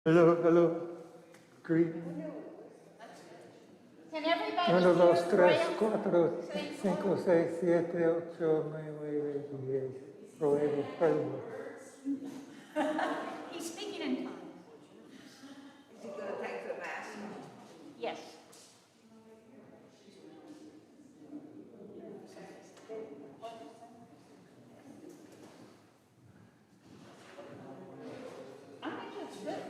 Hello, hello. Greeting. Can everybody 1, hear 2, 3, Graham 4, saying 5, 6, 7, 8, 9, 10. Pruebo, pruebo. He's speaking in tongues. Is he going to take the mask? Yes. I think that's good.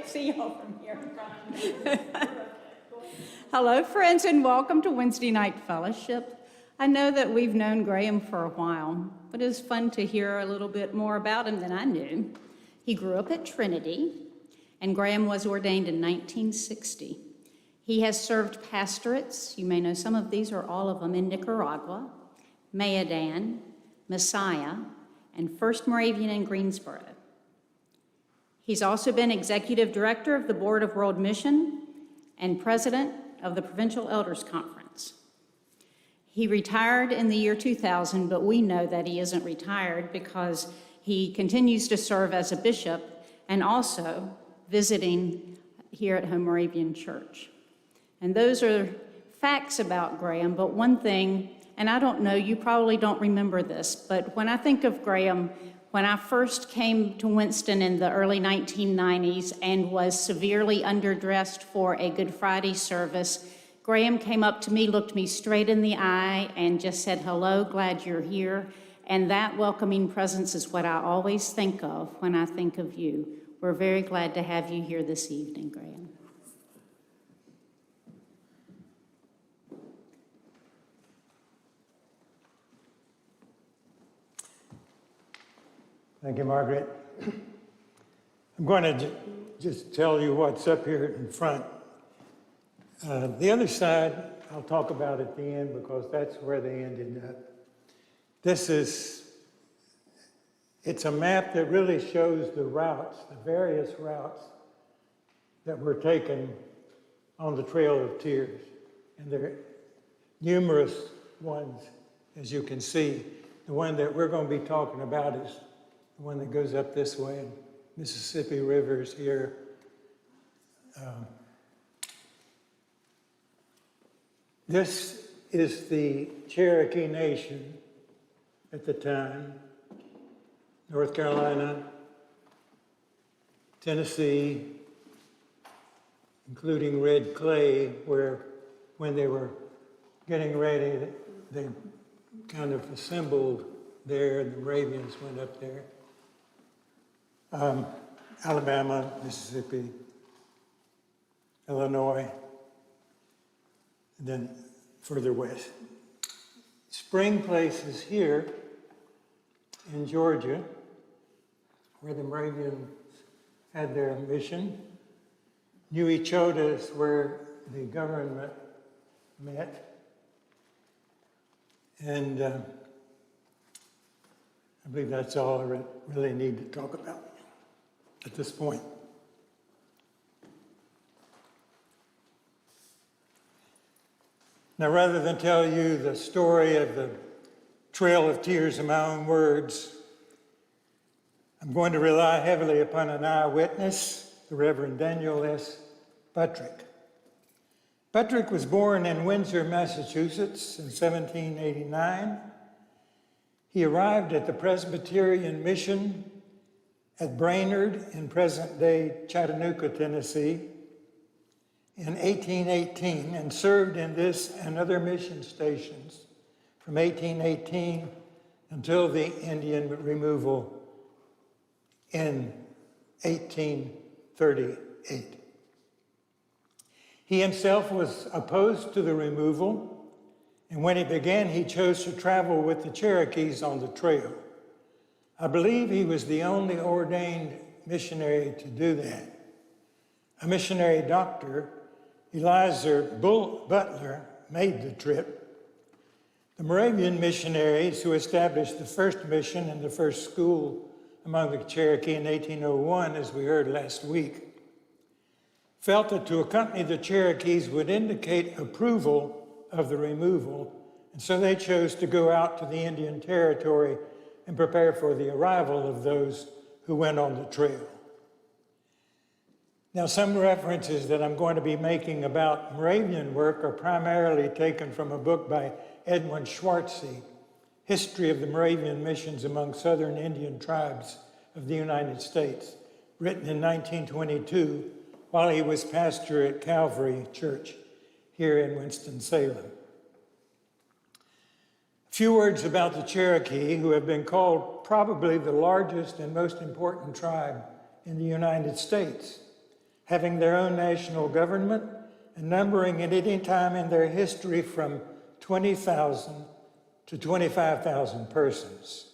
can't see y'all from here. Hello, friends, and welcome to Wednesday Night Fellowship. I know that we've known Graham for a while, but it's fun to hear a little bit more about him than I knew. He grew up at Trinity, and Graham was ordained in 1960. He has served pastorates, you may know some of these or all of them, in Nicaragua, Mayadan, Messiah, and First Moravian in Greensboro. He's also been executive director of the Board of World Mission and president of the Provincial Elders Conference. He retired in the year 2000, but we know that he isn't retired because he continues to serve as a bishop and also visiting here at Home Moravian Church. And those are facts about Graham, but one thing, and I don't know, you probably don't remember this, but when I think of Graham, when I first came to Winston in the early 1990s and was severely underdressed for a Good Friday service, Graham came up to me, looked me straight in the eye, and just said, "Hello, glad you're here." And that welcoming presence is what I always think of when I think of you. We're very glad to have you here this evening, Graham. Thank you, Margaret. I'm going to just tell you what's up here in front. The other side, I'll talk about at the end because that's where they ended up. It's a map that really shows the routes, the various routes that were taken on the Trail of Tears. And there are numerous ones, as you can see. The one that we're going to be talking about is the one that goes up this way. Mississippi River is here. This is the Cherokee Nation at the time. North Carolina, Tennessee, including Red Clay, where when they were getting ready, they kind of assembled there, and the Moravians went up there. Alabama, Mississippi, Illinois, and then further west. Spring Place is here in Georgia, where the Moravians had their mission. New Echota is where the government met. And I believe that's all I really need to talk about at this point. Now, rather than tell you the story of the Trail of Tears in my own words, I'm going to rely heavily upon an eyewitness, the Reverend Daniel S. Butrick. Butrick was born in Windsor, Massachusetts in 1789. He arrived at the Presbyterian Mission at Brainerd in present-day Chattanooga, Tennessee in 1818 and served in this and other mission stations from 1818 until the Indian removal in 1838. He himself was opposed to the removal, and when he began, he chose to travel with the Cherokees on the trail. I believe he was the only ordained missionary to do that. A missionary doctor, Eliza Butler, made the trip. The Moravian missionaries who established the first mission and the first school among the Cherokee in 1801, as we heard last week, felt that to accompany the Cherokees would indicate approval of the removal, and so they chose to go out to the Indian Territory and prepare for the arrival of those who went on the trail. Now, some references that I'm going to be making about Moravian work are primarily taken from a book by Edwin Schwartzy, History of the Moravian Missions Among Southern Indian Tribes of the United States, written in 1922 while he was pastor at Calvary Church here in Winston-Salem. A few words about the Cherokee, who have been called probably the largest and most important tribe in the United States. having their own national government and numbering at any time in their history from 20,000 to 25,000 persons.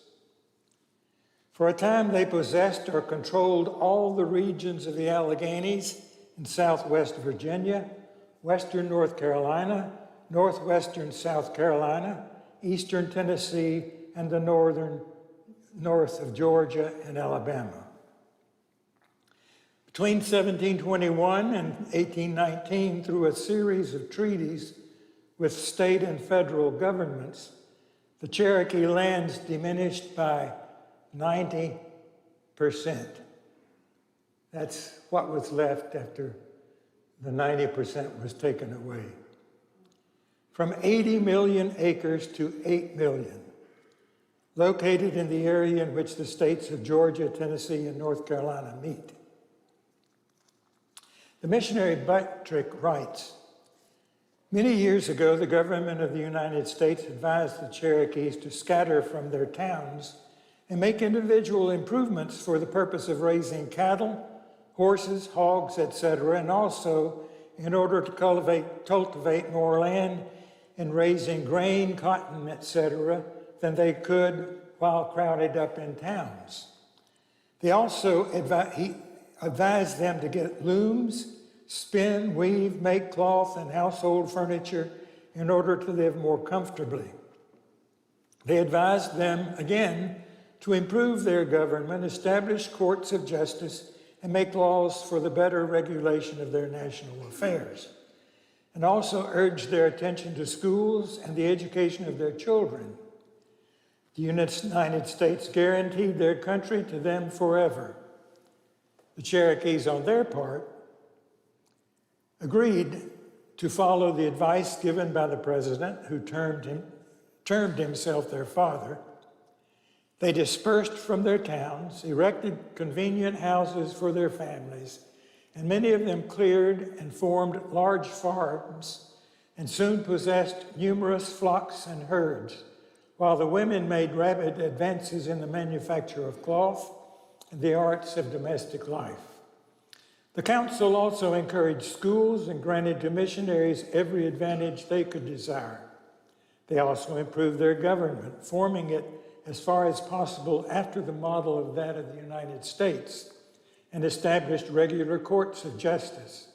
For a time, they possessed or controlled all the regions of the Alleghanies in southwest Virginia, western North Carolina, northwestern South Carolina, eastern Tennessee, and the north of Georgia and Alabama. Between 1721 and 1819, through a series of treaties with state and federal governments, the Cherokee lands diminished by 90%. That's what was left after the 90% was taken away. From 80 million acres to 8 million, located in the area in which the states of Georgia, Tennessee, and North Carolina meet. The missionary Butrick writes, "Many years ago, the government of the United States advised the Cherokees to scatter from their towns and make individual improvements for the purpose of raising cattle, horses, hogs, etc., and also in order to cultivate more land and raising grain, cotton, etc., than they could while crowded up in towns. They also advised them to get looms, spin, weave, make cloth, and household furniture in order to live more comfortably. They advised them, again, to improve their government, establish courts of justice, and make laws for the better regulation of their national affairs, and also urged their attention to schools and the education of their children. The United States guaranteed their country to them forever. The Cherokees, on their part, agreed to follow the advice given by the president, who termed himself their father. They dispersed from their towns, erected convenient houses for their families, and many of them cleared and formed large farms and soon possessed numerous flocks and herds, while the women made rapid advances in the manufacture of cloth and the arts of domestic life. The council also encouraged schools and granted to missionaries every advantage they could desire. They also improved their government, forming it as far as possible after the model of that of the United States, and established regular courts of justice.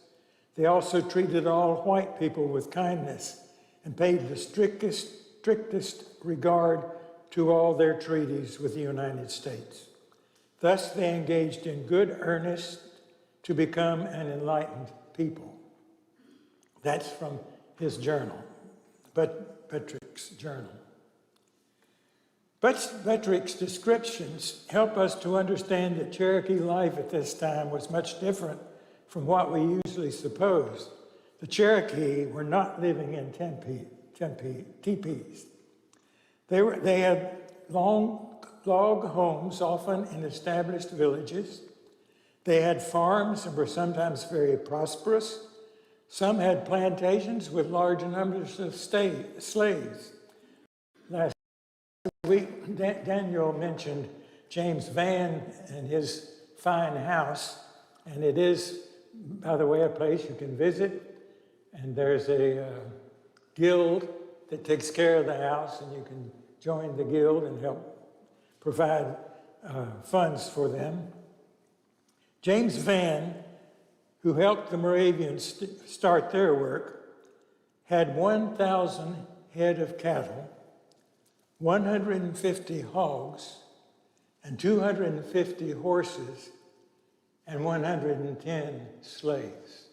They also treated all white people with kindness and paid the strictest regard to all their treaties with the United States. Thus, they engaged in good earnest to become an enlightened people." That's from his journal, Butrick's journal. Butrick's descriptions help us to understand that Cherokee life at this time was much different from what we usually suppose. The Cherokee were not living in teepees. They had long log homes, often in established villages. They had farms and were sometimes very prosperous. Some had plantations with large numbers of slaves. Last week, Daniel mentioned James Van and his fine house, and it is, by the way, a place you can visit, and there's a guild that takes care of the house, and you can join the guild and help provide funds for them. James Van, who helped the Moravians start their work, had 1,000 head of cattle, 150 hogs, and 250 horses, and 110 slaves.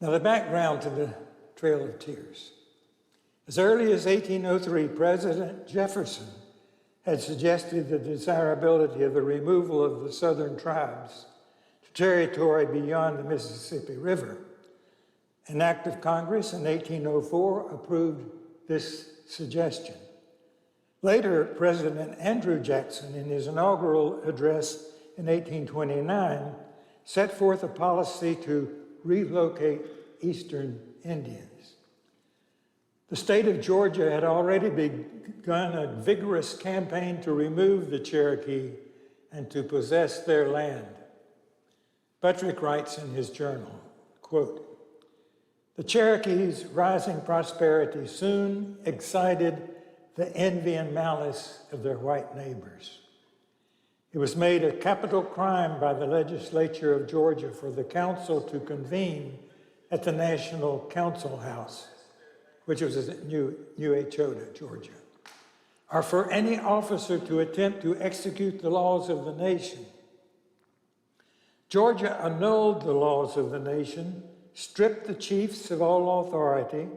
Now, the background to the Trail of Tears. As early as 1803, President Jefferson had suggested the desirability of the removal of the southern tribes to territory beyond the Mississippi River. An act of Congress in 1804 approved this suggestion. Later, President Andrew Jackson, in his inaugural address in 1829, set forth a policy to relocate Eastern Indians. The state of Georgia had already begun a vigorous campaign to remove the Cherokee and to possess their land. Butrick writes in his journal, quote, "The Cherokees' rising prosperity soon excited the envy and malice of their white neighbors. It was made a capital crime by the legislature of Georgia for the council to convene at the National Council House," which was in New Echota, Georgia, "or for any officer to attempt to execute the laws of the nation. Georgia annulled the laws of the nation, stripped the chiefs of all authority,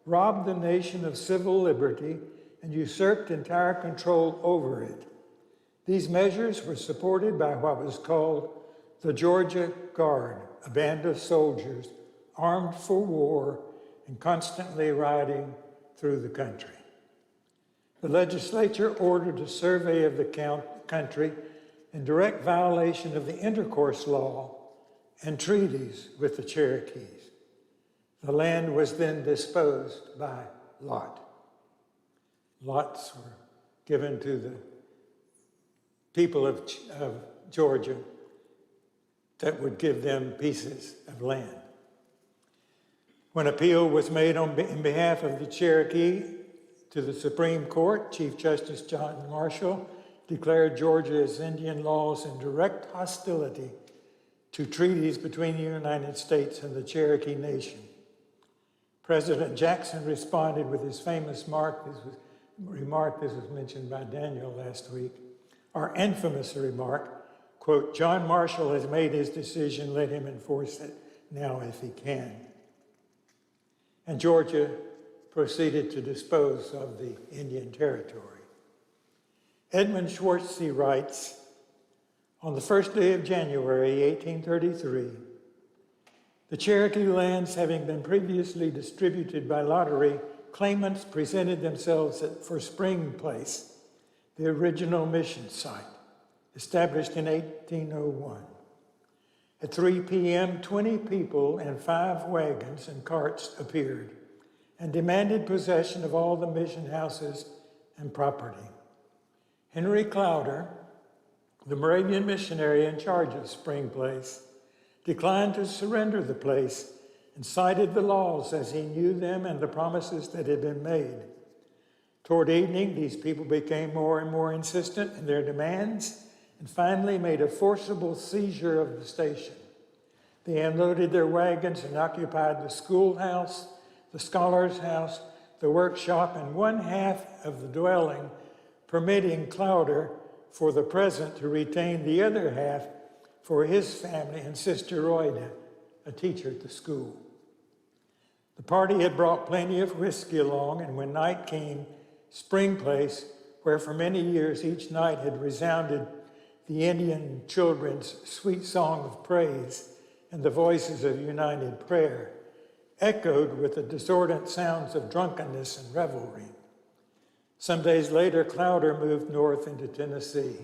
robbed the nation of civil liberty, and usurped entire control over it. These measures were supported by what was called the Georgia Guard, a band of soldiers armed for war and constantly riding through the country. The legislature ordered a survey of the country in direct violation of the intercourse law and treaties with the Cherokees. The land was then disposed by lot. Lots were given to the people of Georgia that would give them pieces of land. When appeal was made in behalf of the Cherokee to the Supreme Court, Chief Justice John Marshall declared Georgia's Indian laws in direct hostility to treaties between the United States and the Cherokee Nation. President Jackson responded with his famous remark, this was mentioned by Daniel last week, our infamous remark, quote, "John Marshall has made his decision, let him enforce it now if he can." And Georgia proceeded to dispose of the Indian Territory. Edmund Schwartzy writes, on the first day of January, 1833, the Cherokee lands having been previously distributed by lottery, claimants presented themselves for Spring Place, the original mission site, established in 1801. At 3 p.m., 20 people and 5 wagons and carts appeared and demanded possession of all the mission houses and property. Henry Clowder, the Moravian missionary in charge of Spring Place, declined to surrender the place and cited the laws as he knew them and the promises that had been made. Toward evening, these people became more and more insistent in their demands and finally made a forcible seizure of the station. They unloaded their wagons and occupied the schoolhouse, the scholar's house, the workshop, and one half of the dwelling, permitting Clowder for the present to retain the other half for his family and Sister Royda, a teacher at the school. The party had brought plenty of whiskey along, and when night came, Spring Place, where for many years each night had resounded the Indian children's sweet song of praise and the voices of united prayer, echoed with the discordant sounds of drunkenness and revelry. Some days later, Clowder moved north into Tennessee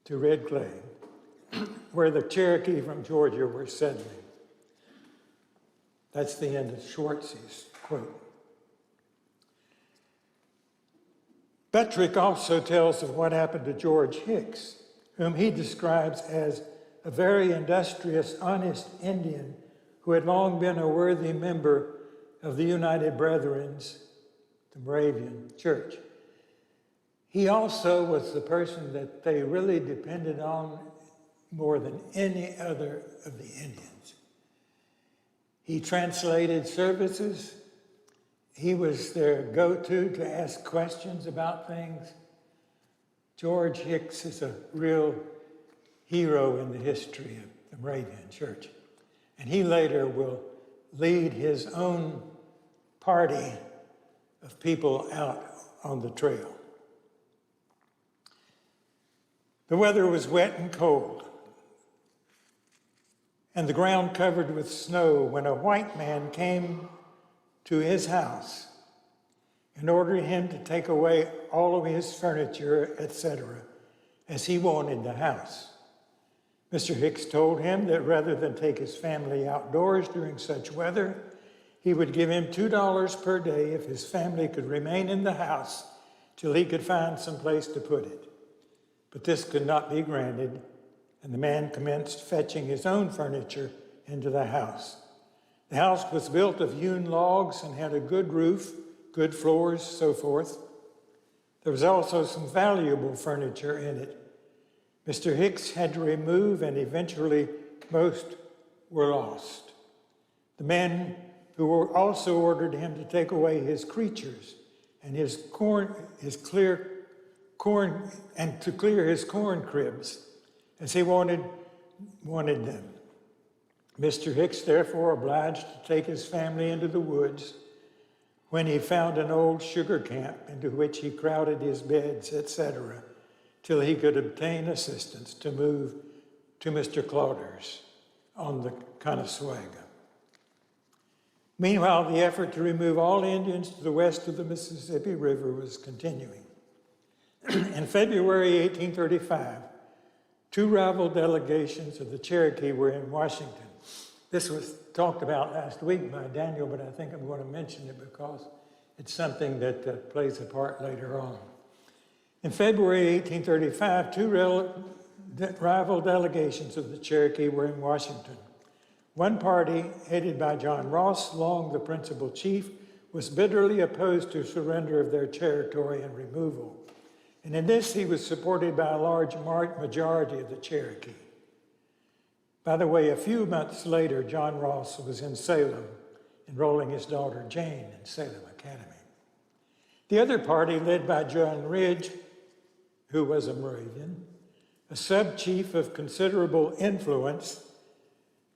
to Red Clay, where the Cherokee from Georgia were settling. That's the end of Schwartz's quote. Butrick also tells of what happened to George Hicks, whom he describes as a very industrious, honest Indian who had long been a worthy member of the United Brethren's, the Moravian Church. He also was the person that they really depended on more than any other of the Indians. He translated services. He was their go-to to ask questions about things. George Hicks is a real hero in the history of the Moravian Church. And he later will lead his own party of people out on the trail. The weather was wet and cold, and the ground covered with snow when a white man came to his house and ordered him to take away all of his furniture, etc., as he wanted the house. Mr. Hicks told him that rather than take his family outdoors during such weather, he would give him $2 per day if his family could remain in the house till he could find some place to put it. But this could not be granted, and the man commenced fetching his own furniture into the house. The house was built of hewn logs and had a good roof, good floors, so forth. There was also some valuable furniture in it. Mr. Hicks had to remove, and eventually most were lost. The men who were also ordered him to take away his creatures and to clear his corn cribs, as he wanted them. Mr. Hicks therefore obliged to take his family into the woods, when he found an old sugar camp into which he crowded his beds, etc., till he could obtain assistance to move to Mr. Clauder's on the Conasauga. Meanwhile, the effort to remove all Indians to the west of the Mississippi River was continuing. In February 1835, two rival delegations of the Cherokee were in Washington. This was talked about last week by Daniel, but I think I'm going to mention it because it's something that plays a part later on. In February 1835, two rival delegations of the Cherokee were in Washington. One party, headed by John Ross, long the principal chief, was bitterly opposed to surrender of their territory and removal. And in this, he was supported by a large majority of the Cherokee. By the way, a few months later, John Ross was in Salem, enrolling his daughter Jane in Salem Academy. The other party, led by John Ridge, who was a Moravian, a sub-chief of considerable influence,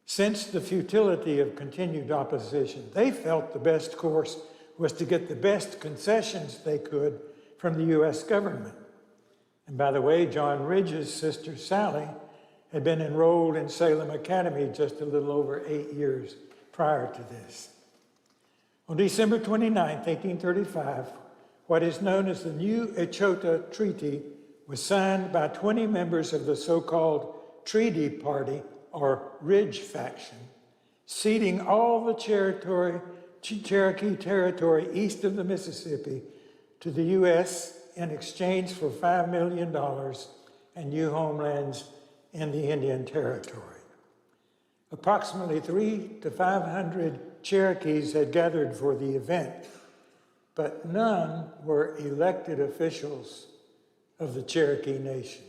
sensed the futility of continued opposition. They felt the best course was to get the best concessions they could from the U.S. government. And by the way, John Ridge's sister Sally had been enrolled in Salem Academy just a little over 8 years prior to this. On December 29, 1835, what is known as the New Echota Treaty was signed by 20 members of the so-called Treaty Party, or Ridge faction, ceding all the Cherokee territory east of the Mississippi to the U.S. in exchange for $5 million and new homelands in the Indian Territory. Approximately 300 to 500 Cherokees had gathered for the event, but none were elected officials of the Cherokee Nation.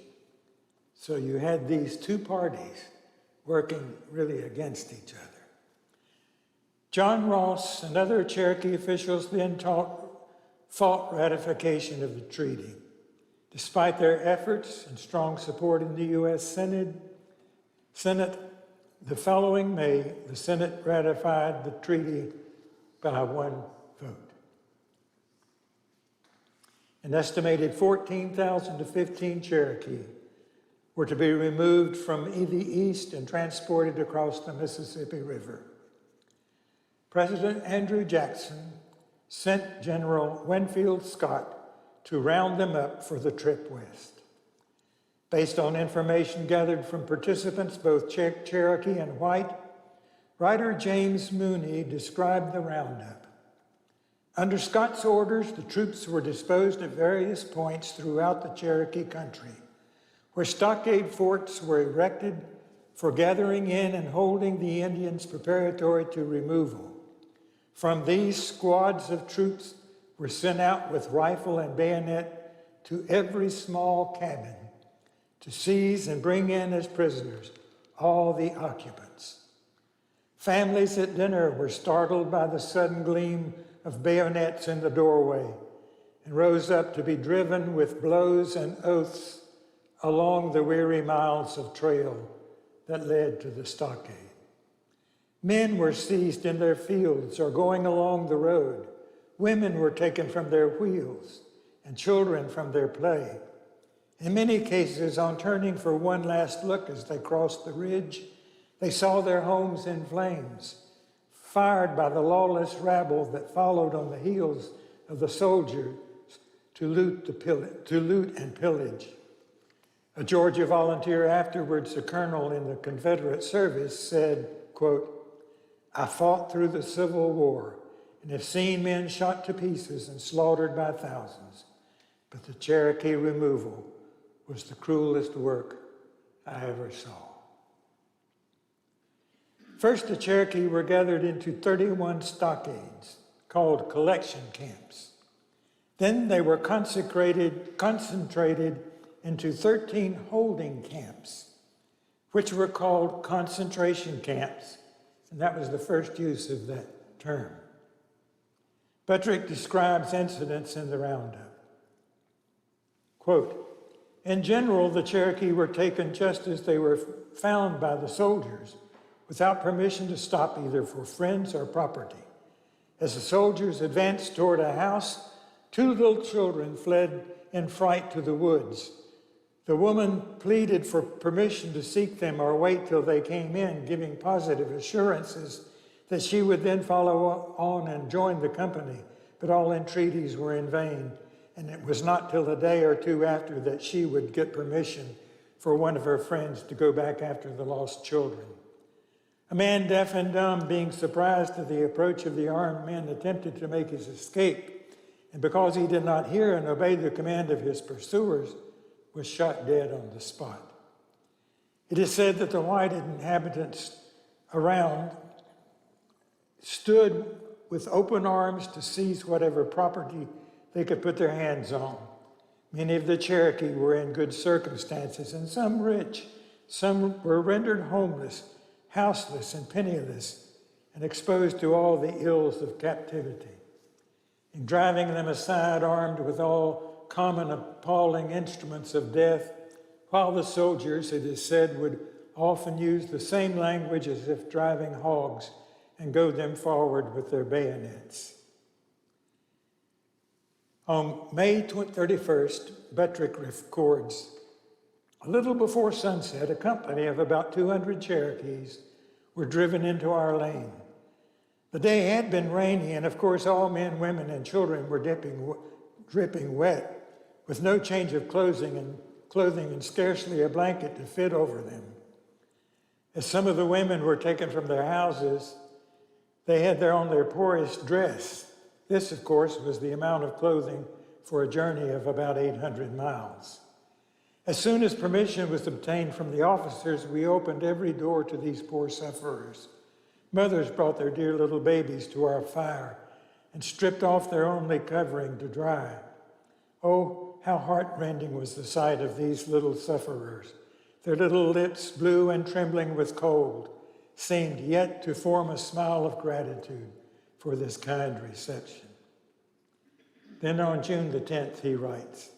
So you had these two parties working really against each other. John Ross and other Cherokee officials then fought ratification of the treaty. Despite their efforts and strong support in the U.S. Senate, the following May, the Senate ratified the treaty by one vote. An estimated 14,000 to 15 Cherokee were to be removed from the east and transported across the Mississippi River. President Andrew Jackson sent General Winfield Scott to round them up for the trip west. Based on information gathered from participants, both Cherokee and white, writer James Mooney described the roundup. Under Scott's orders, the troops were disposed at various points throughout the Cherokee country, where stockade forts were erected for gathering in and holding the Indians preparatory to removal. From these, squads of troops were sent out with rifle and bayonet to every small cabin to seize and bring in as prisoners all the occupants. Families at dinner were startled by the sudden gleam of bayonets in the doorway and rose up to be driven with blows and oaths along the weary miles of trail that led to the stockade. Men were seized in their fields or going along the road. Women were taken from their wheels and children from their play. In many cases, on turning for one last look as they crossed the ridge, they saw their homes in flames, fired by the lawless rabble that followed on the heels of the soldiers to loot and pillage. A Georgia volunteer, afterwards a colonel in the Confederate service, said, quote, "I fought through the Civil War and have seen men shot to pieces and slaughtered by thousands, but the Cherokee removal was the cruelest work I ever saw. First, the Cherokee were gathered into 31 stockades called collection camps. Then they were concentrated into 13 holding camps, which were called concentration camps, and that was the first use of that term. Butrick describes incidents in the roundup. Quote, in general, the Cherokee were taken just as they were found by the soldiers, without permission to stop either for friends or property. As the soldiers advanced toward a house, 2 little children fled in fright to the woods. The woman pleaded for permission to seek them or wait till they came in, giving positive assurances that she would then follow on and join the company, but all entreaties were in vain, and it was not till a day or 2 after that she would get permission for one of her friends to go back after the lost children. A man deaf and dumb, being surprised at the approach of the armed men, attempted to make his escape, and because he did not hear and obey the command of his pursuers, was shot dead on the spot. It is said that the white inhabitants around stood with open arms to seize whatever property they could put their hands on. Many of the Cherokee were in good circumstances, and some rich. Some were rendered homeless, houseless, and penniless, and exposed to all the ills of captivity. In driving them aside, armed with all common appalling instruments of death, while the soldiers, it is said, would often use the same language as if driving hogs and go them forward with their bayonets. On May 31st, Butrick records, a little before sunset, a company of about 200 Cherokees were driven into our lane. The day had been rainy, and of course all men, women, and children were dripping wet, with no change of clothing and scarcely a blanket to fit over them. As some of the women were taken from their houses, they had on their poorest dress. This, of course, was the amount of clothing for a journey of about 800 miles. As soon as permission was obtained from the officers, we opened every door to these poor sufferers. Mothers brought their dear little babies to our fire and stripped off their only covering to dry. Oh, how heartrending was the sight of these little sufferers. Their little lips, blue and trembling with cold, seemed yet to form a smile of gratitude for this kind reception. Then on June the 10th, he writes,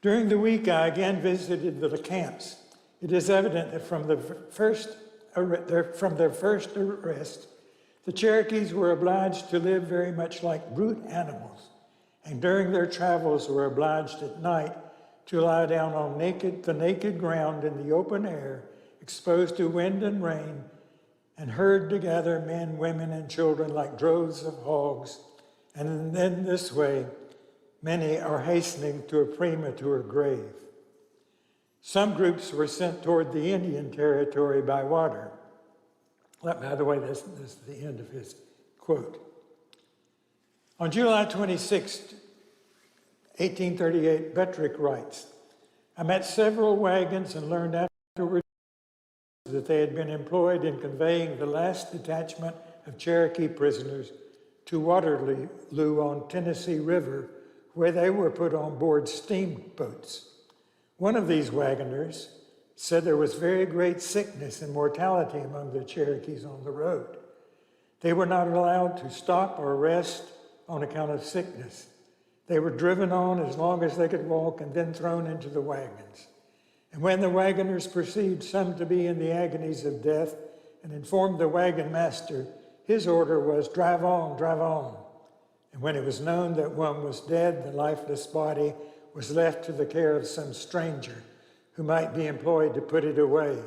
during the week, I again visited the camps. It is evident that from their first arrest, the Cherokees were obliged to live very much like brute animals, and during their travels were obliged at night to lie down on the naked ground in the open air, exposed to wind and rain, and herd together men, women, and children like droves of hogs. And in this way, many are hastening to a premature grave. Some groups were sent toward the Indian Territory by water. By the way, this is the end of his quote. On July 26, 1838, Butrick writes, I met several wagons and learned afterwards that they had been employed in conveying the last detachment of Cherokee prisoners to Waterloo on Tennessee River, where they were put on board steamboats. One of these wagoners said there was very great sickness and mortality among the Cherokees on the road. They were not allowed to stop or rest on account of sickness. They were driven on as long as they could walk and then thrown into the wagons. And when the wagoners perceived some to be in the agonies of death and informed the wagon master, his order was, drive on, drive on. And when it was known that one was dead, the lifeless body was left to the care of some stranger who might be employed to put it away,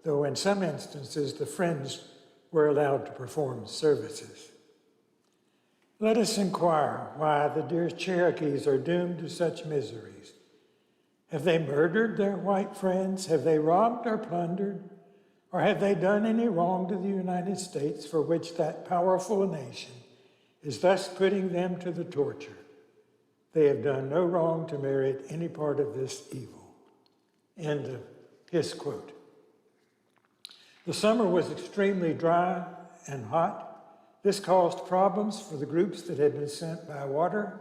though in some instances the friends were allowed to perform services. Let us inquire why the dear Cherokees are doomed to such miseries. Have they murdered their white friends? Have they robbed or plundered? Or have they done any wrong to the United States for which that powerful nation is thus putting them to the torture? They have done no wrong to merit any part of this evil. End of his quote. The summer was extremely dry and hot. This caused problems for the groups that had been sent by water,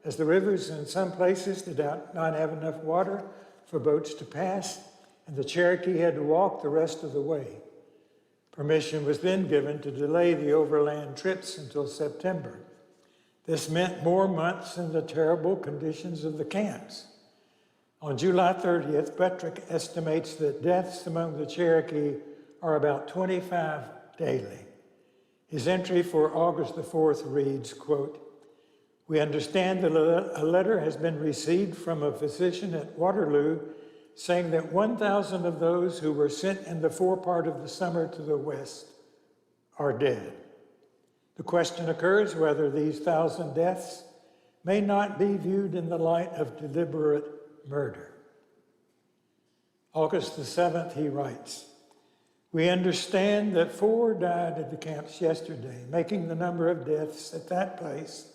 as the rivers in some places did not have enough water for boats to pass, and the Cherokee had to walk the rest of the way. Permission was then given to delay the overland trips until September. This meant more months in the terrible conditions of the camps. On July 30th, Butrick estimates that deaths among the Cherokee are about 25 daily. His entry for August the 4th reads, quote, "We understand that a letter has been received from a physician at Waterloo saying that 1,000 of those who were sent in the forepart of the summer to the west are dead. The question occurs whether these 1,000 deaths may not be viewed in the light of deliberate murder." August the 7th, he writes, "We understand that 4 died at the camps yesterday, making the number of deaths at that place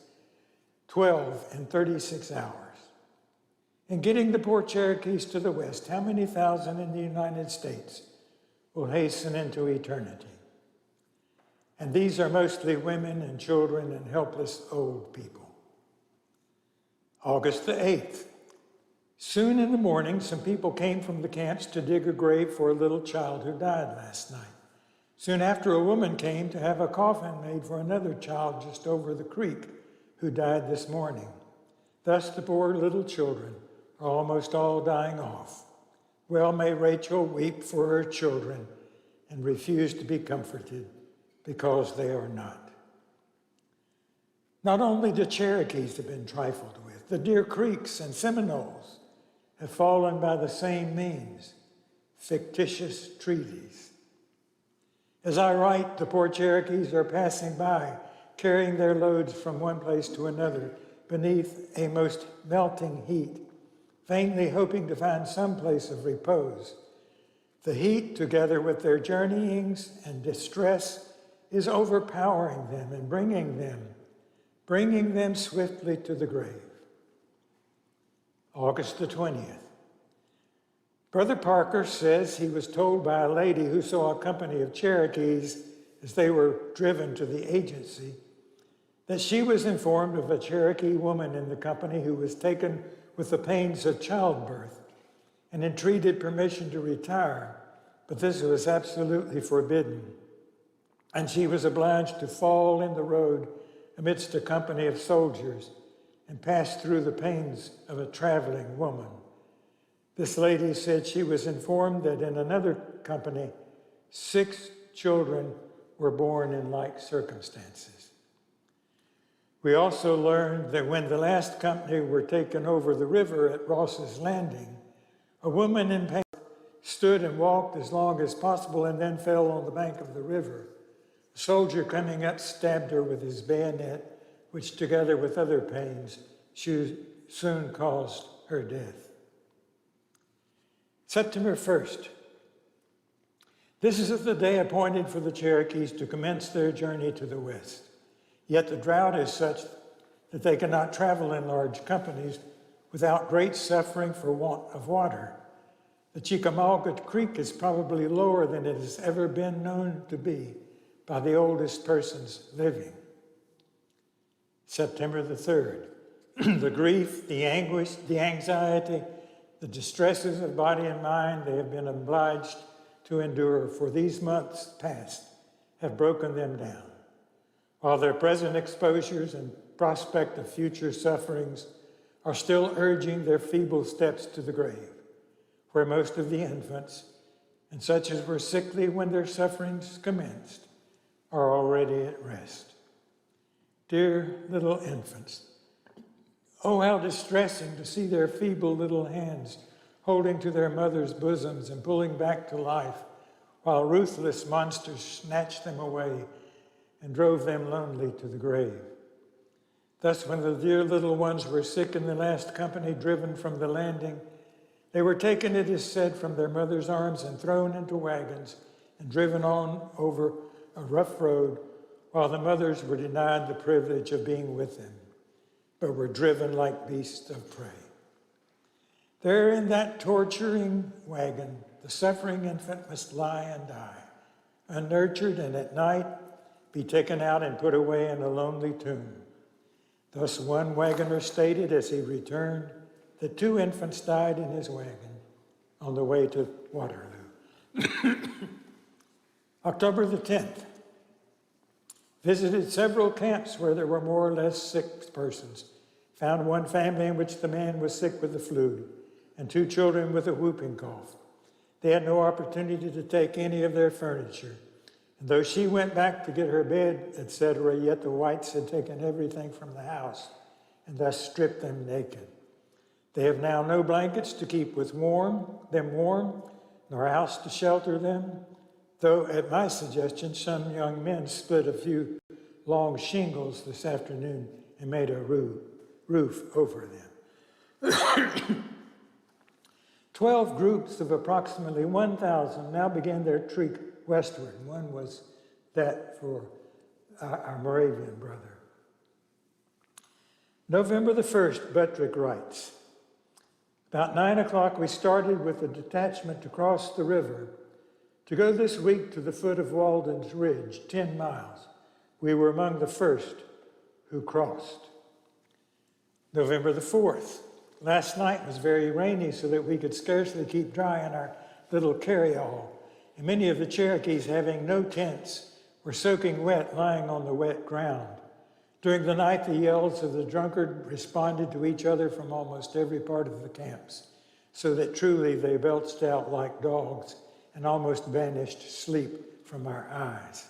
12 in 36 hours. In getting the poor Cherokees to the west, how many thousand in the United States will hasten into eternity? And these are mostly women and children and helpless old people." August the 8th. "Soon in the morning, some people came from the camps to dig a grave for a little child who died last night. Soon after, a woman came to have a coffin made for another child just over the creek who died this morning. Thus the poor little children are almost all dying off. Well may Rachel weep for her children and refuse to be comforted because they are not." Not only the Cherokees have been trifled with, the Deer Creeks and Seminoles have fallen by the same means, fictitious treaties. As I write, the poor Cherokees are passing by, carrying their loads from one place to another beneath a most melting heat, vainly hoping to find some place of repose. The heat, together with their journeyings and distress, is overpowering them and bringing them swiftly to the grave. August the 20th. Brother Parker says he was told by a lady who saw a company of Cherokees as they were driven to the agency that she was informed of a Cherokee woman in the company who was taken with the pains of childbirth and entreated permission to retire, but this was absolutely forbidden, and she was obliged to fall in the road amidst a company of soldiers and pass through the pains of a traveling woman. This lady said she was informed that in another company, 6 children were born in like circumstances. We also learned that when the last company were taken over the river at Ross's Landing, a woman in pain stood and walked as long as possible and then fell on the bank of the river. A soldier coming up stabbed her with his bayonet, which together with other pains soon caused her death. September 1st. This is the day appointed for the Cherokees to commence their journey to the west. Yet the drought is such that they cannot travel in large companies without great suffering for want of water. The Chickamauga Creek is probably lower than it has ever been known to be by the oldest persons living. September the 3rd. The grief, the anguish, the anxiety, the distresses of body and mind they have been obliged to endure for these months past have broken them down. While their present exposures and prospect of future sufferings are still urging their feeble steps to the grave, where most of the infants, and such as were sickly when their sufferings commenced, are already at rest. Dear little infants, oh, how distressing to see their feeble little hands holding to their mother's bosoms and pulling back to life, while ruthless monsters snatched them away and drove them lonely to the grave. Thus, when the dear little ones were sick in the last company driven from the landing, they were taken, it is said, from their mother's arms and thrown into wagons and driven on over a rough road, while the mothers were denied the privilege of being with them, but were driven like beasts of prey. There in that torturing wagon, the suffering infant must lie and die, unnurtured, and at night be taken out and put away in a lonely tomb. Thus one wagoner stated as he returned that 2 infants died in his wagon on the way to Waterloo. October the 10th, visited several camps where there were more or less sick persons. Found one family in which the man was sick with the flu and 2 children with a whooping cough. They had no opportunity to take any of their furniture. And though she went back to get her bed, etc., yet the whites had taken everything from the house and thus stripped them naked. They have now no blankets to keep them warm, nor a house to shelter them, though at my suggestion, some young men split a few long shingles this afternoon and made a roof over them. 12 groups of approximately 1,000 now began their trek westward. One was that for our Moravian brother. November the 1st, Butrick writes, about 9 o'clock we started with a detachment to cross the river to go this week to the foot of Walden's Ridge, 10 miles. We were among the first who crossed. November the 4th, last night was very rainy so that we could scarcely keep dry in our little carryall, and many of the Cherokees, having no tents, were soaking wet, lying on the wet ground. During the night, the yells of the drunkard responded to each other from almost every part of the camps, so that truly they belched out like dogs and almost banished sleep from our eyes.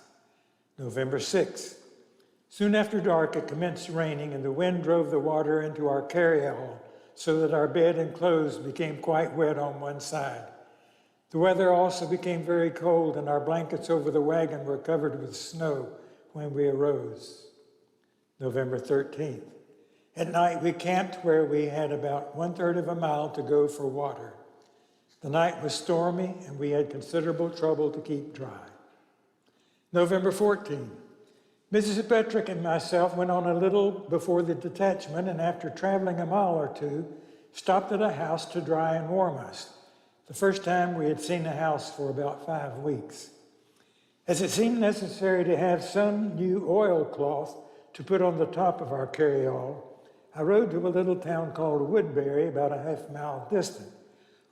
November 6th. Soon after dark, it commenced raining, and the wind drove the water into our carryall so that our bed and clothes became quite wet on one side. The weather also became very cold, and our blankets over the wagon were covered with snow when we arose. November 13th. At night, we camped where we had about 1/3 of a mile to go for water. The night was stormy, and we had considerable trouble to keep dry. November 14th. Mrs. Butrick and myself went on a little before the detachment, and after traveling a mile or 2, stopped at a house to dry and warm us. The first time we had seen a house for about 5 weeks. As it seemed necessary to have some new oilcloth to put on the top of our carryall, I rode to a little town called Woodbury, about a half-mile distant.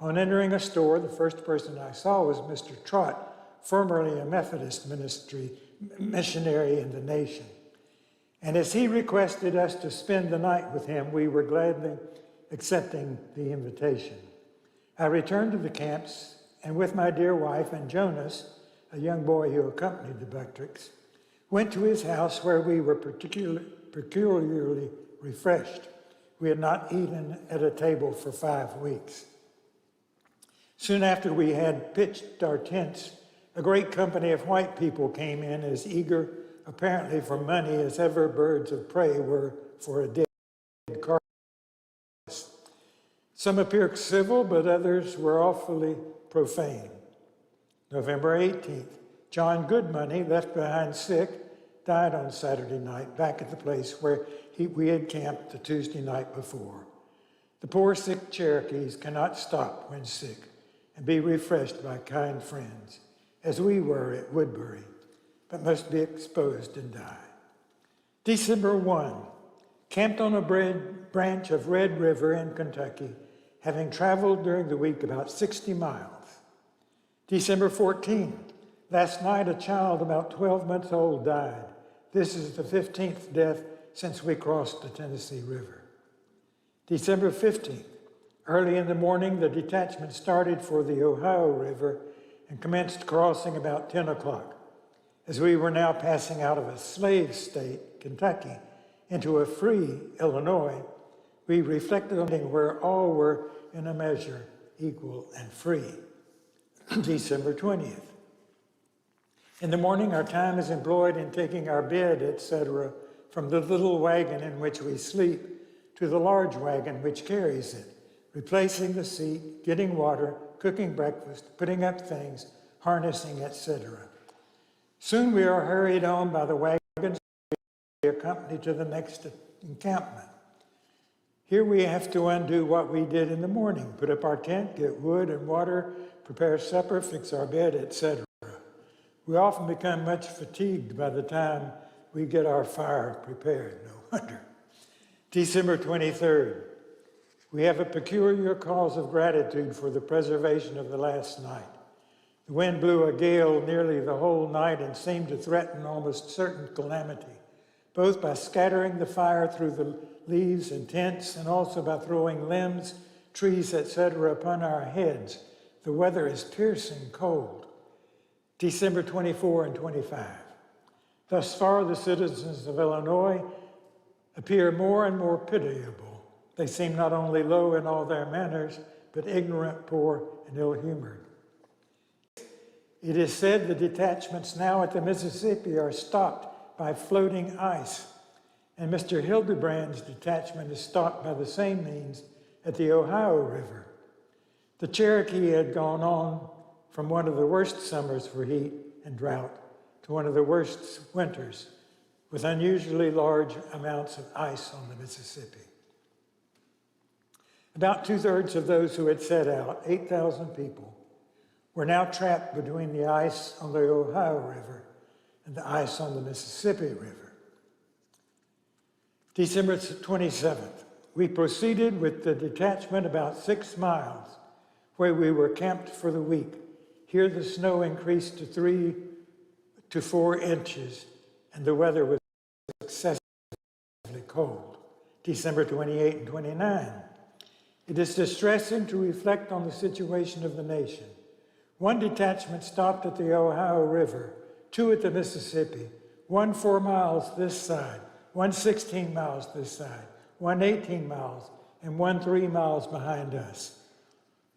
On entering a store, the first person I saw was Mr. Trott, formerly a Methodist missionary in the nation. And as he requested us to spend the night with him, we were gladly accepting the invitation. I returned to the camps, and with my dear wife and Jonas, a young boy who accompanied the Butricks, went to his house where we were peculiarly refreshed. We had not eaten at a table for 5 weeks. Soon after we had pitched our tents, a great company of white people came in, as eager, apparently for money, as ever birds of prey were for a dead carcass. Some appeared civil, but others were awfully profane. November 18th, John Goodmoney, left behind sick, died on Saturday night back at the place where we had camped the Tuesday night before. The poor sick Cherokees cannot stop when sick and be refreshed by kind friends, as we were at Woodbury, but must be exposed and die. December 1, camped on a branch of Red River in Kentucky, having traveled during the week about 60 miles. December 14, last night a child about 12 months old died. This is the 15th death since we crossed the Tennessee River. December 15th, early in the morning, the detachment started for the Ohio River and commenced crossing about 10 o'clock. As we were now passing out of a slave state, Kentucky, into a free Illinois, we reflected on where all were in a measure equal and free. December 20th. In the morning, our time is employed in taking our bed, etc., from the little wagon in which we sleep to the large wagon which carries it, replacing the seat, getting water, cooking breakfast, putting up things, harnessing, etc. Soon we are hurried on by the wagons, accompanied to the next encampment. Here we have to undo what we did in the morning, put up our tent, get wood and water, prepare supper, fix our bed, etc. We often become much fatigued by the time we get our fire prepared, no wonder. December 23rd, we have a peculiar cause of gratitude for the preservation of the last night. The wind blew a gale nearly the whole night and seemed to threaten almost certain calamity, both by scattering the fire through the leaves and tents and also by throwing limbs, trees, etc. upon our heads. The weather is piercing cold. December 24 and 25. Thus far, the citizens of Illinois appear more and more pitiable. They seem not only low in all their manners, but ignorant, poor, and ill-humored. It is said the detachments now at the Mississippi are stopped by floating ice, and Mr. Hildebrand's detachment is stopped by the same means at the Ohio River. The Cherokee had gone on from one of the worst summers for heat and drought to one of the worst winters, with unusually large amounts of ice on the Mississippi. About 2/3 of those who had set out, 8,000 people, were now trapped between the ice on the Ohio River and the ice on the Mississippi River. December 27th, we proceeded with the detachment about 6 miles, where we were camped for the week. Here the snow increased to 3 to 4 inches, and the weather was excessively cold. December 28 and 29. It is distressing to reflect on the situation of the nation. One detachment stopped at the Ohio River, 2 at the Mississippi, 1 4 miles this side, 1 16 miles this side, 1 18 miles, and 1 3 miles behind us.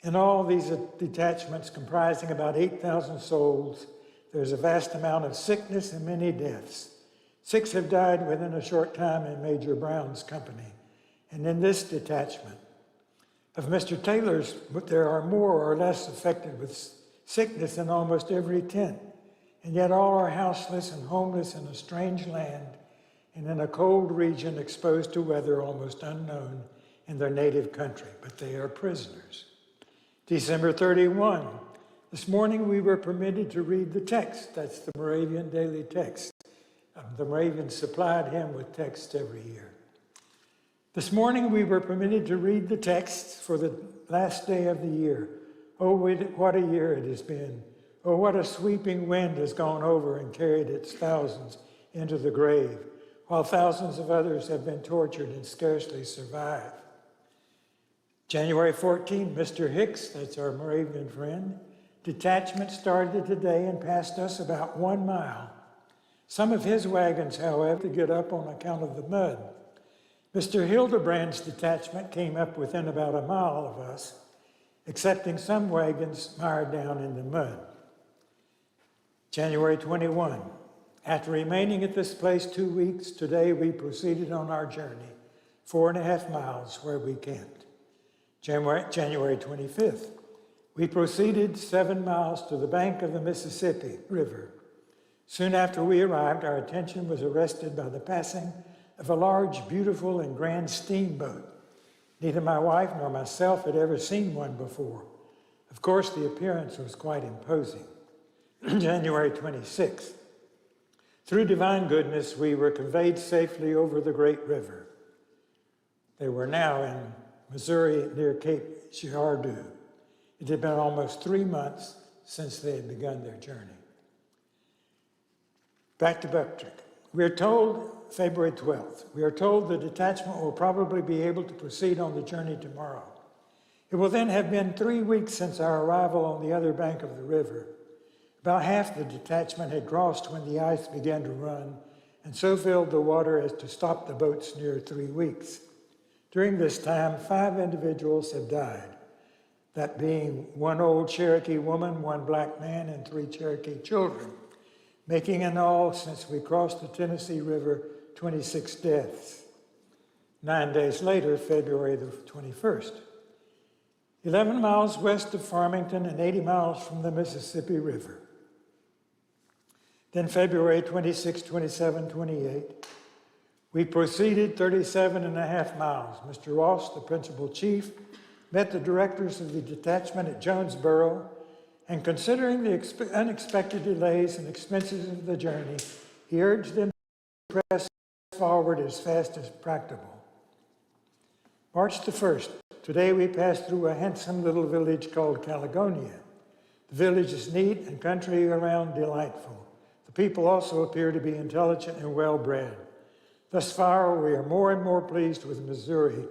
In all these detachments, comprising about 8,000 souls, there's a vast amount of sickness and many deaths. 6 have died within a short time in Major Brown's company. And in this detachment, of Mr. Taylor's, there are more or less affected with sickness in almost every tent. And yet all are houseless and homeless in a strange land and in a cold region exposed to weather almost unknown in their native country, but they are prisoners. December 31, this morning we were permitted to read the text. That's the Moravian daily text. The Moravians supplied him with text every year. This morning we were permitted to read the text for the last day of the year. Oh, what a year it has been. Oh, what a sweeping wind has gone over and carried its thousands into the grave, while thousands of others have been tortured and scarcely survive. January 14, Mr. Hicks, that's our Moravian friend, detachment started today and passed us about 1 mile. Some of his wagons, however, to get up on account of the mud. Mr. Hildebrand's detachment came up within about 1 mile of us, excepting some wagons mired down in the mud. January 21, after remaining at this place 2 weeks, today we proceeded on our journey, 4.5 miles where we camped. January 25th, we proceeded 7 miles to the bank of the Mississippi River. Soon after we arrived, our attention was arrested by the passing of a large, beautiful, and grand steamboat. Neither my wife nor myself had ever seen one before. Of course, the appearance was quite imposing. January 26th, through divine goodness, we were conveyed safely over the great river. They were now in Missouri near Cape Girardeau. It had been almost 3 months since they had begun their journey. Back to Butrick. We are told, February 12th, we are told the detachment will probably be able to proceed on the journey tomorrow. It will then have been 3 weeks since our arrival on the other bank of the river. About half the detachment had crossed when the ice began to run, and so filled the water as to stop the boats near 3 weeks. During this time, 5 individuals have died, that being 1 old Cherokee woman, 1 black man, and 3 Cherokee children, making in all, since we crossed the Tennessee River, 26 deaths. 9 days later, February the 21st, 11 miles west of Farmington and 80 miles from the Mississippi River. Then February 26, 27, 28, we proceeded 37.5 miles. Mr. Ross, the principal chief, met the directors of the detachment at Jonesboro and considering the unexpected delays and expenses of the journey, he urged them to press forward as fast as practicable. March the 1st, today we passed through a handsome little village called Caledonia. The village is neat and country around delightful. The people also appear to be intelligent and well-bred. Thus far, we are more and more pleased with Missouri,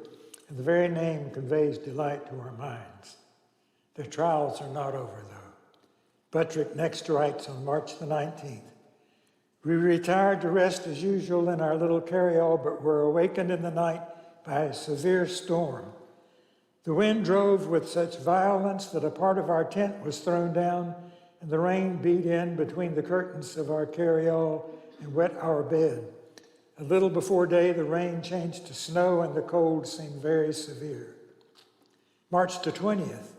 and the very name conveys delight to our minds. Their trials are not over, though. Butrick next writes on March the 19th, "We retired to rest as usual in our little carryall, but were awakened in the night by a severe storm. The wind drove with such violence that a part of our tent was thrown down, and the rain beat in between the curtains of our carryall and wet our bed. A little before day, the rain changed to snow, and the cold seemed very severe." March the 20th.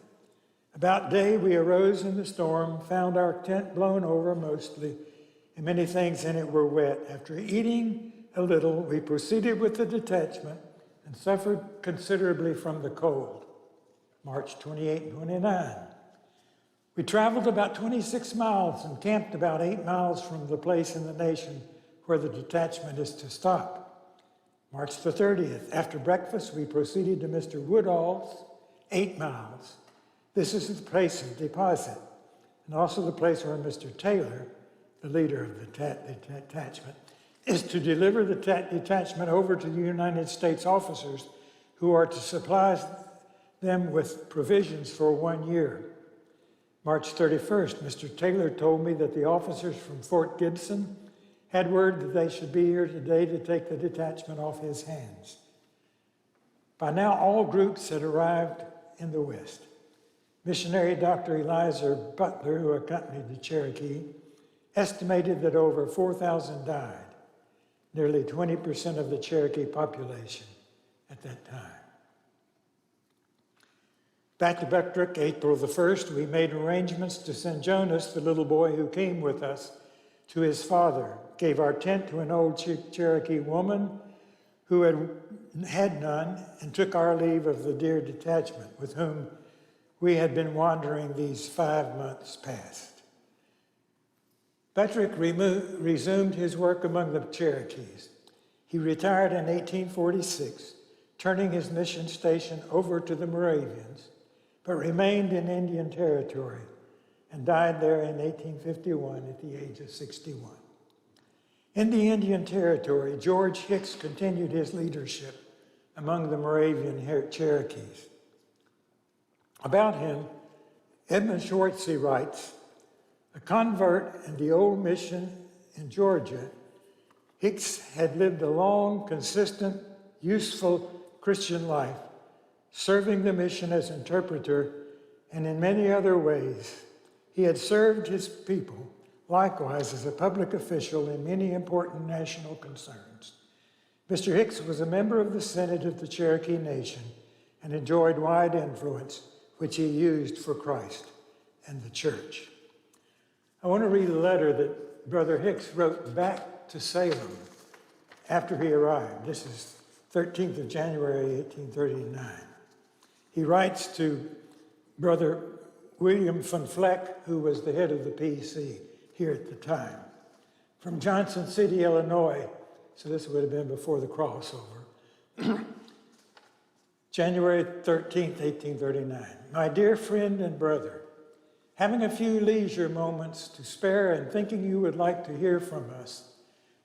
About day, we arose in the storm, found our tent blown over mostly, and many things in it were wet. After eating a little, we proceeded with the detachment and suffered considerably from the cold. March 28 and 29. We traveled about 26 miles and camped about 8 miles from the place in the nation where the detachment is to stop. March the 30th. After breakfast, we proceeded to Mr. Woodall's, 8 miles. This is the place of deposit, and also the place where Mr. Taylor, the leader of the detachment, is to deliver the detachment over to the United States officers who are to supply them with provisions for 1 year. March 31st, Mr. Taylor told me that the officers from Fort Gibson had word that they should be here today to take the detachment off his hands. By now, all groups had arrived in the West. Missionary Dr. Eliza Butler, who accompanied the Cherokee, estimated that over 4,000 died, nearly 20% of the Cherokee population at that time. Back to Butrick, April the 1st, we made arrangements to send Jonas, the little boy who came with us, to his father, gave our tent to an old Cherokee woman who had none, and took our leave of the dear detachment with whom we had been wandering these 5 months past. Butrick resumed his work among the Cherokees. He retired in 1846, turning his mission station over to the Moravians, but remained in Indian Territory and died there in 1851 at the age of 61. In the Indian Territory, George Hicks continued his leadership among the Moravian Cherokees. About him, Edmund Schwartzy writes, "A convert in the old mission in Georgia, Hicks had lived a long, consistent, useful Christian life, serving the mission as interpreter and in many other ways. He had served his people, likewise as a public official in many important national concerns. Mr. Hicks was a member of the Senate of the Cherokee Nation and enjoyed wide influence, which he used for Christ and the church." I want to read a letter that Brother Hicks wrote back to Salem after he arrived. This is 13th of January, 1839. He writes to Brother William von Fleck, who was the head of the PC here at the time, from Johnson City, Illinois. So this would have been before the crossover. January 13th, 1839. "My dear friend and brother, having a few leisure moments to spare and thinking you would like to hear from us,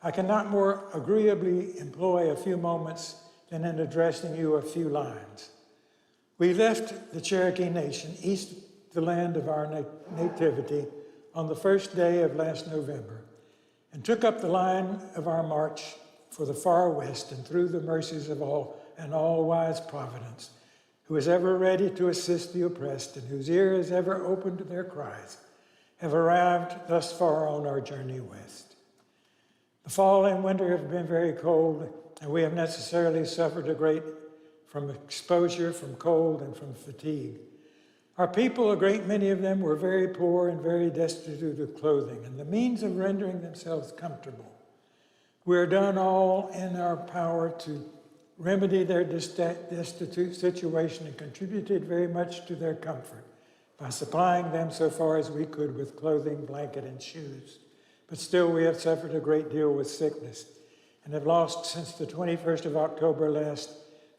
I cannot more agreeably employ a few moments than in addressing you a few lines. We left the Cherokee Nation, east the land of our nativity, on the first day of last November, and took up the line of our march for the far west, and through the mercies of all-wise providence, who is ever ready to assist the oppressed and whose ear is ever open to their cries, have arrived thus far on our journey west. The fall and winter have been very cold, and we have necessarily suffered a great from exposure, from cold, and from fatigue. Our people, a great many of them, were very poor and very destitute of clothing and the means of rendering themselves comfortable. We are done all in our power to remedy their destitute situation and contributed very much to their comfort. by supplying them so far as we could with clothing, blanket, and shoes. But still, we have suffered a great deal with sickness and have lost since the 21st of October last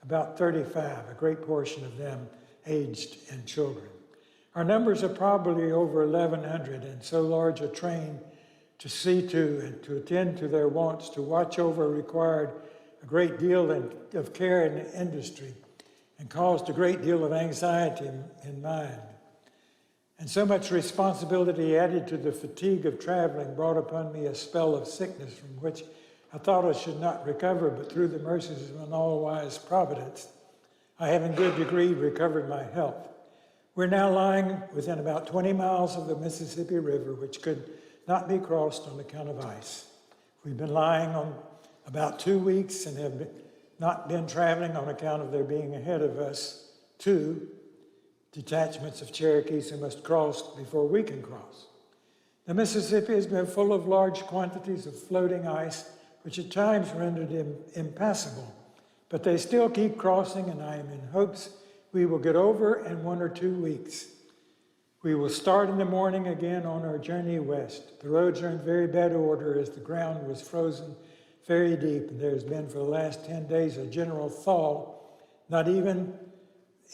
about 35, a great portion of them aged and children. Our numbers are probably over 1,100, and so large a train to see to and to attend to their wants, to watch over required a great deal of care and industry and caused a great deal of anxiety in mind. And so much responsibility added to the fatigue of traveling brought upon me a spell of sickness from which I thought I should not recover, but through the mercies of an all-wise providence, I have in good degree recovered my health. We're now lying within about 20 miles of the Mississippi River, which could not be crossed on account of ice. We've been lying on about 2 weeks and have not been traveling on account of there being ahead of us 2 detachments of Cherokees who must cross before we can cross. The Mississippi has been full of large quantities of floating ice, which at times rendered him impassable. But they still keep crossing, and I am in hopes we will get over in 1 or 2 weeks. We will start in the morning again on our journey west. The roads are in very bad order as the ground was frozen very deep, and there has been for the last 10 days a general thaw, not even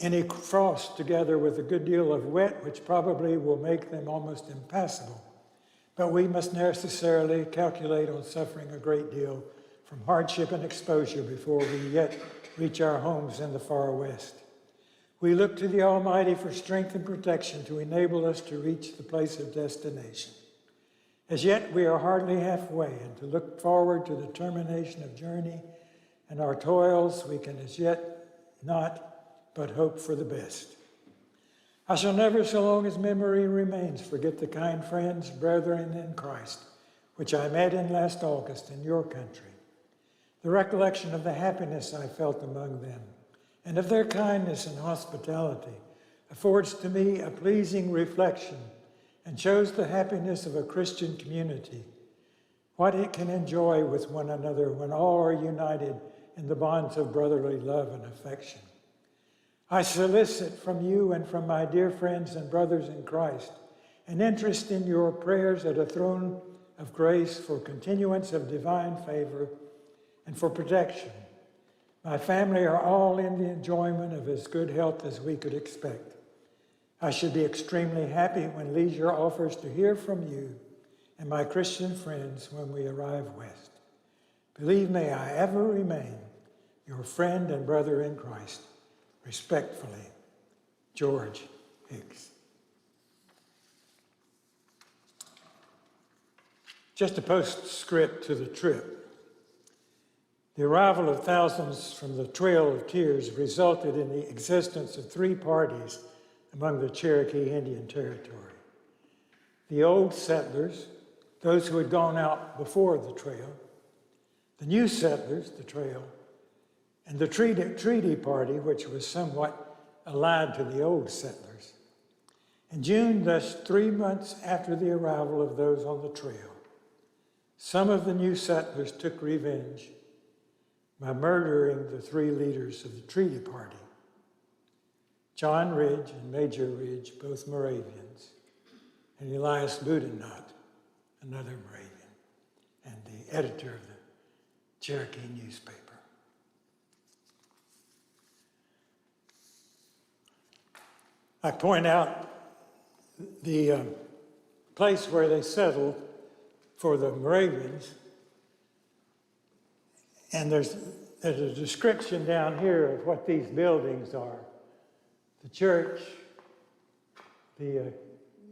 any frost together with a good deal of wet, which probably will make them almost impassable. But we must necessarily calculate on suffering a great deal from hardship and exposure before we yet reach our homes in the far west. We look to the Almighty for strength and protection to enable us to reach the place of destination. As yet, we are hardly halfway, and to look forward to the termination of journey and our toils, we can as yet not but hope for the best. I shall never, so long as memory remains, forget the kind friends, brethren in Christ, which I met in last August in your country. The recollection of the happiness I felt among them, and of their kindness and hospitality, affords to me a pleasing reflection and shows the happiness of a Christian community, what it can enjoy with one another when all are united in the bonds of brotherly love and affection. I solicit from you and from my dear friends and brothers in Christ an interest in your prayers at a throne of grace for continuance of divine favor and for protection. My family are all in the enjoyment of as good health as we could expect. I should be extremely happy when leisure offers to hear from you and my Christian friends when we arrive west. Believe me, I ever remain your friend and brother in Christ. Respectfully, George Higgs. Just a postscript to the trip. The arrival of thousands from the Trail of Tears resulted in the existence of 3 parties among the Cherokee Indian Territory. The old settlers, those who had gone out before the trail, the new settlers, the trail, and the treaty party, which was somewhat allied to the old settlers. In June, thus 3 months after the arrival of those on the trail, some of the new settlers took revenge by murdering the 3 leaders of the treaty party, John Ridge and Major Ridge, both Moravians, and Elias Boudinot, another Moravian, and the editor of the Cherokee newspaper. I point out the place where they settled for the Moravians, and there's a description down here of what these buildings are. The church, the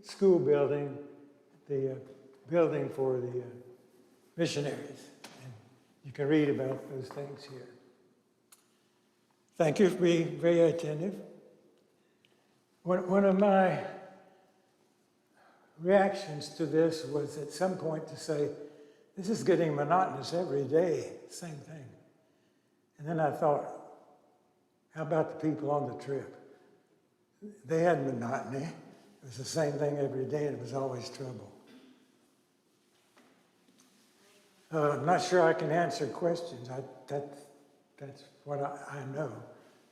school building, the building for the missionaries. And you can read about those things here. Thank you for being very attentive. One of my reactions to this was at some point to say, this is getting monotonous every day, same thing. And then I thought, how about the people on the trip? They had monotony. It was the same thing every day, and it was always trouble. I'm not sure I can answer questions. That's what I know.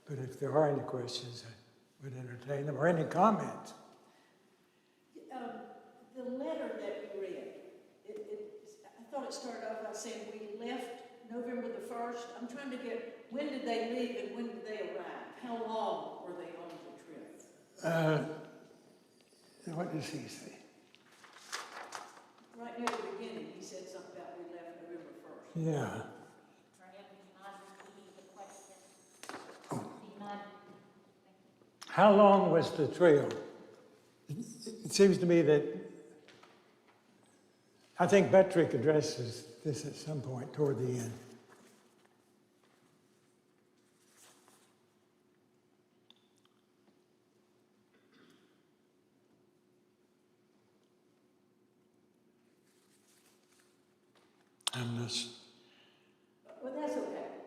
But if there are any questions, I would entertain them, or any comments. the letter that you read, I thought it started off by saying we left November the 1st. I'm trying to get, when did they leave and when did they arrive? How long were they on the trip? What does he say? Right near the beginning, he said something about we left November 1st. Yeah. Graham, do you mind repeating the question? Do you mind? How long was the trail? It seems to me that, I think Butrick addresses this at some point toward the end. I'm just, Well, that's okay.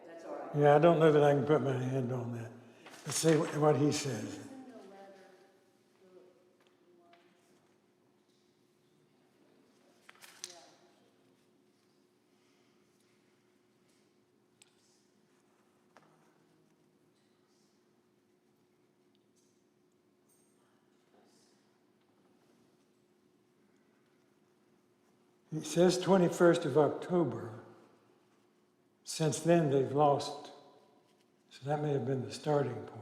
That's all right. yeah, I don't know that I can put my hand on that. Let's see what he says. It says 21st of October. Since then, they've lost, so that may have been the starting point.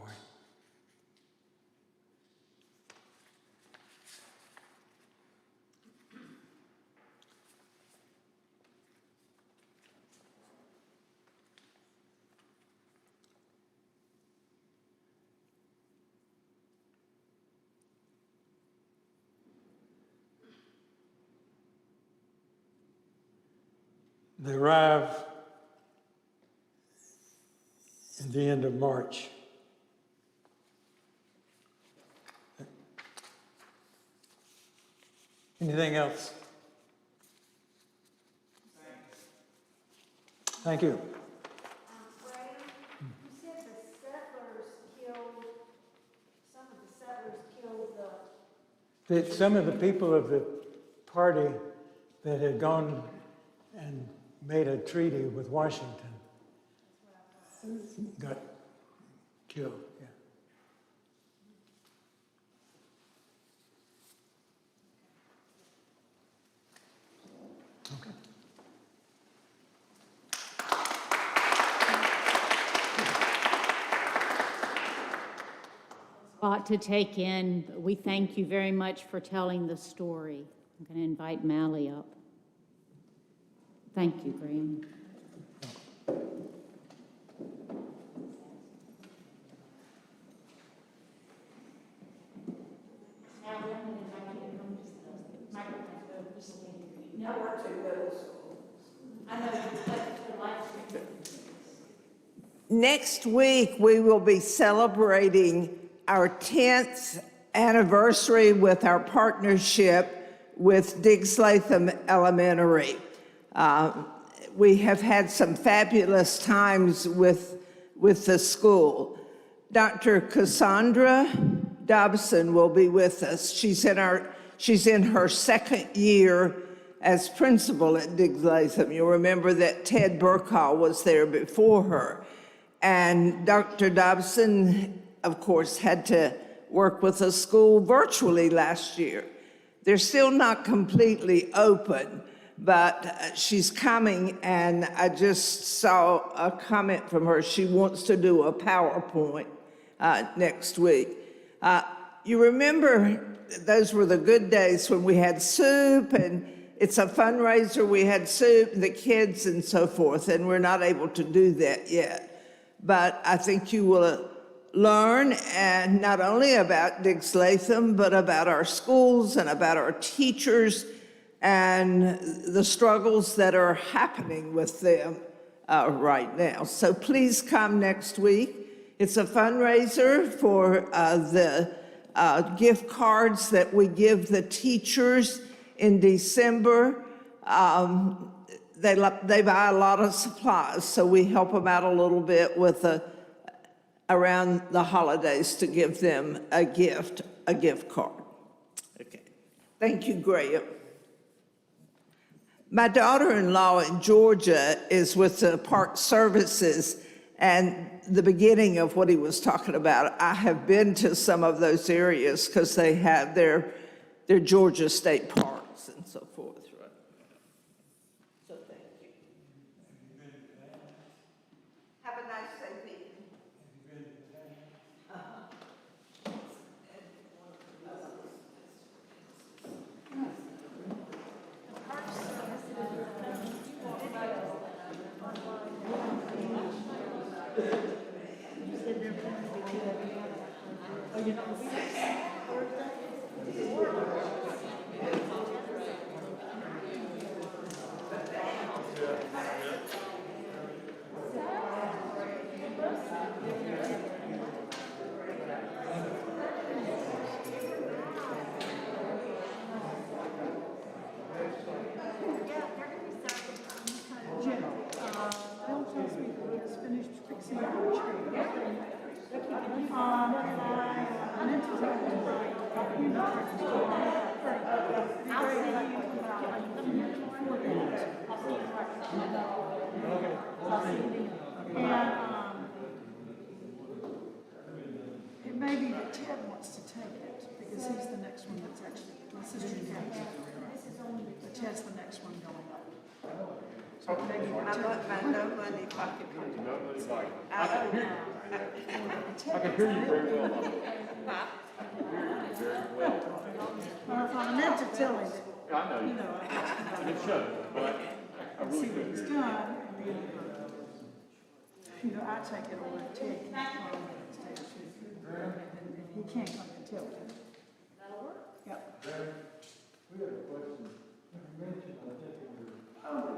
They arrive at the end of March. Anything else? Thank you. Graham, you said the settlers killed, some of the settlers killed That some of the people of the party that had gone and made a treaty with Washington got killed. Yeah. Okay. A lot to take in, but we thank you very much for telling the story. I'm going to invite Mally up. Thank you, Graham. Next week, we will be celebrating our 10th anniversary with our partnership with Diggs Latham Elementary. We have had some fabulous times with the school. Dr. Cassandra Dobson will be with us. She's in her second year as principal at Diggs Latham. You'll remember that Ted Burkall was there before her. And Dr. Dobson, of course, had to work with the school virtually last year. They're still not completely open, but she's coming, and I just saw a comment from her. She wants to do a PowerPoint next week. You remember those were the good days when we had soup, and it's a fundraiser. We had soup, the kids, and so forth, and we're not able to do that yet. But I think you will learn, and not only about Diggs Latham, but about our schools and about our teachers and the struggles that are happening with them right now. So please come next week. It's a fundraiser for the gift cards that we give the teachers in December. They buy a lot of supplies, so we help them out a little bit with around the holidays to give them a gift card. Okay. Thank you, Graham. My daughter-in-law in Georgia is with the Park Services, and the beginning of what he was talking about, I have been to some of those areas because they have their Georgia State Park. so forth, right? So thank you. Have a nice day, Pete. Bill tells me that he has finished fixing up the tree. I meant to tell him, you know, I'll see you. And, it may be that Ted wants to take it, because he's the next one that's actually, my sister Kathy. But Ted's the next one going up. So maybe I got my no money pocket money. I can hear you very well. I can hear you very well. I meant to tell him that, I know you you. know, And it shows, but I see really what couldn't he's hear you. done, and then, you know, I take it over to Ted, can come the next day or two. And he can't come until then. That'll work? Yep. We had a question. You mentioned, I think, Oh,